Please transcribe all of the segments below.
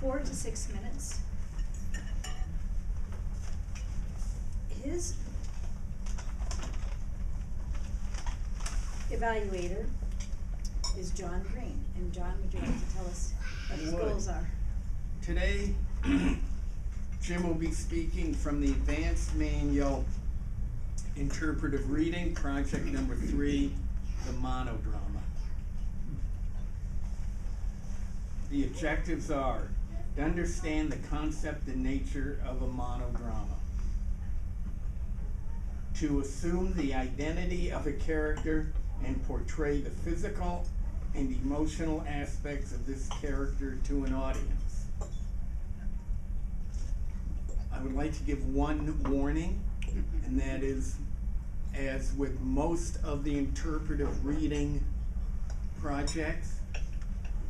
4 to 6 minutes. His evaluator is John Green, and John, would you like to tell us what his goals are? Today, Jim will be speaking from the Advanced Manual Interpretive Reading, Project number 3, the monodrama. The objectives are to understand the concept and nature of a monodrama, to assume the identity of a character and portray the physical and emotional aspects of this character to an audience. I would like to give one warning, and that is, as with most of the interpretive reading projects,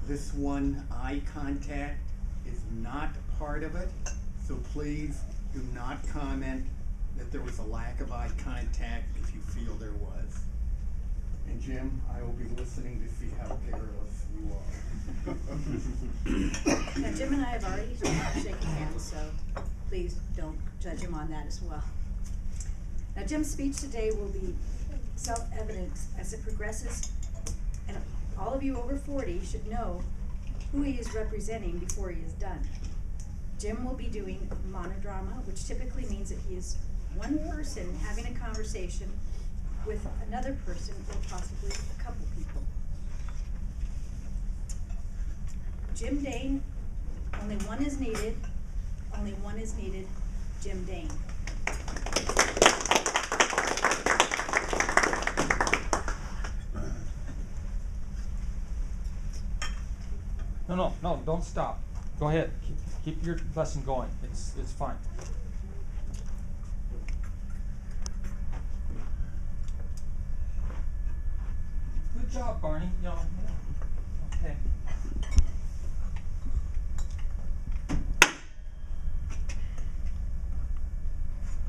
this one, eye contact, is not part of it, so please do not comment that there was a lack of eye contact if you feel there was. And Jim, I will be listening to see how careless you are. Now, Jim and I have already shaken hands, so please don't judge him on that as well. Now, Jim's speech today will be self-evident as it progresses, and all of you over 40 should know who he is representing before he is done. Jim will be doing monodrama, which typically means that he is one person having a conversation with another person, or possibly a couple people. Jim Dane, only one is needed. Only one is needed. Jim Dane. No, don't stop. Go ahead. Keep your lesson going. It's fine. Good job, Barney. Okay.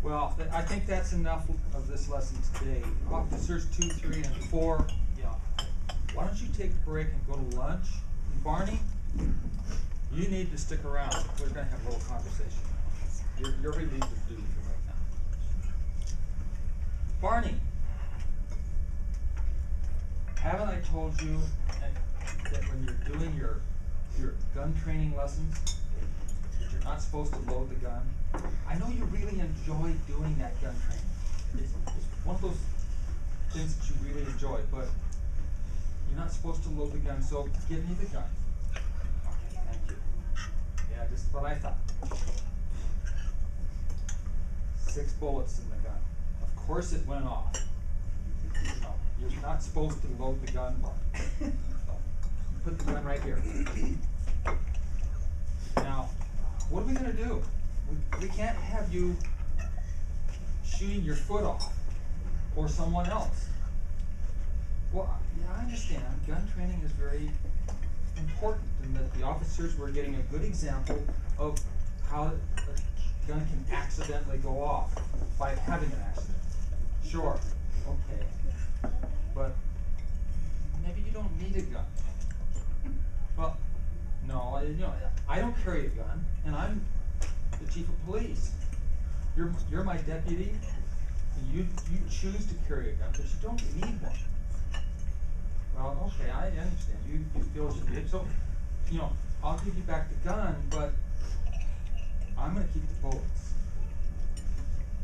Well, I think that's enough of this lesson today. Officers 2, 3, and 4, why don't you take a break and go to lunch? And Barney, you need to stick around. We're going to have a little conversation. You're relieved of duty for right now. Barney, haven't I told you that when you're doing your gun training lessons, that you're not supposed to load the gun? I know you really enjoy doing that gun training. It's one of those things that you really enjoy, but you're not supposed to load the gun, so give me the gun. Okay, thank you. Yeah, just what I thought. 6 bullets in the gun. Of course it went off. No, you're not supposed to load the gun, Mark. So, put the gun right here. Now, what are we going to do? We can't have you shooting your foot off or someone else. Well, yeah, I understand. Gun training is very important, and that the officers were getting a good example of how a gun can accidentally go off by having an accident. Sure, okay, but maybe you don't need a gun. Well, no, I don't carry a gun, and I'm the chief of police. You're my deputy, and you choose to carry a gun, but you don't need one. Well, okay, I understand. You feel it should be. So, I'll give you back the gun, but I'm going to keep the bullets.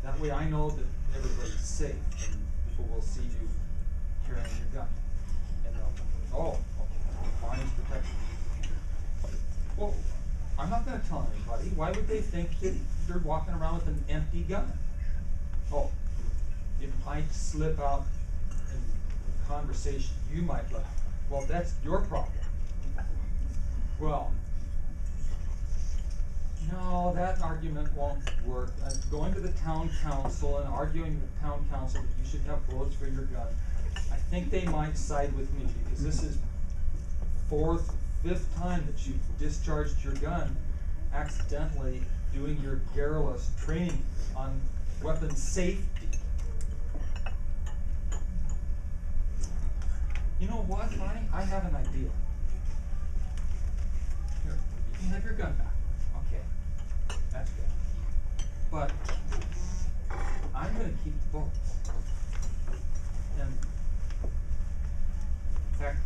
That way I know that everybody's safe, and people will see you carrying your gun. And they'll think, oh, okay, Barney's protected. Well, I'm not going to tell anybody. Why would they think that you're walking around with an empty gun? Oh, it might slip out in conversation. You might laugh. Well, that's your problem. Well, no, that argument won't work. Going to the town council and arguing with the town council that you should have bullets for your gun, I think they might side with me, because this is 4th, 5th time that you've discharged your gun accidentally doing your garrulous training on weapon safety. You know what, Barney? I have an idea. Here, you can have your your gun back. Okay, that's good. But I'm gonna keep the bullets. And in fact,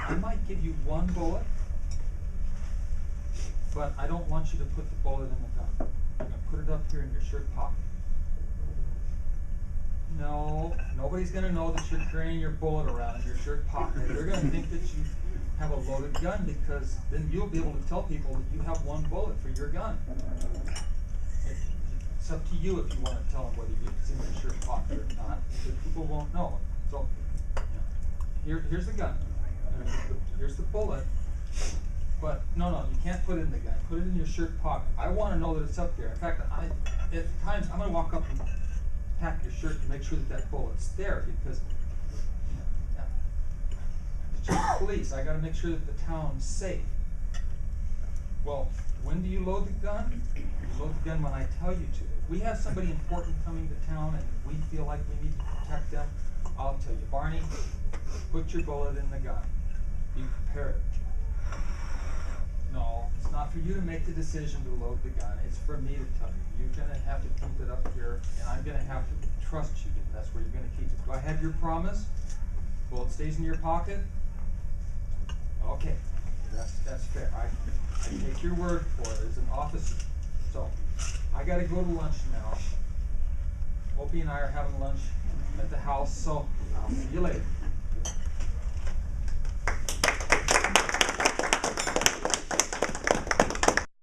I might give you one bullet, but I don't want you to put the bullet in the gun. I'm gonna put it up here in your shirt pocket. No, nobody's gonna know that you're carrying your bullet around in your shirt pocket. They're gonna think that you have a loaded gun, because then you'll be able to tell people that you have one bullet for your gun. It's up to you if you want to tell them whether it's in your shirt pocket or not, because people won't know. So, here's the gun. Here's the bullet. But no, you can't put it in the gun. Put it in your shirt pocket. I want to know that it's up there. In fact, at times I'm going to walk up and tap your shirt to make sure that bullet's there, because the chief of police, I got to make sure that the town's safe. Well, when do you load the gun? You load the gun when I tell you to. If we have somebody important coming to town and we feel like we need to protect them, I'll tell you, Barney, put your bullet in the gun. Be prepared. No, it's not for you to make the decision to load the gun. It's for me to tell you. You're gonna have to keep it up here, and I'm gonna have to trust you that that's where you're gonna keep it. Do I have your promise? Bullet stays in your pocket? Okay, that's fair. I take your word for it as an officer. So, I gotta go to lunch now. Opie and I are having lunch at the house, so I'll see you later.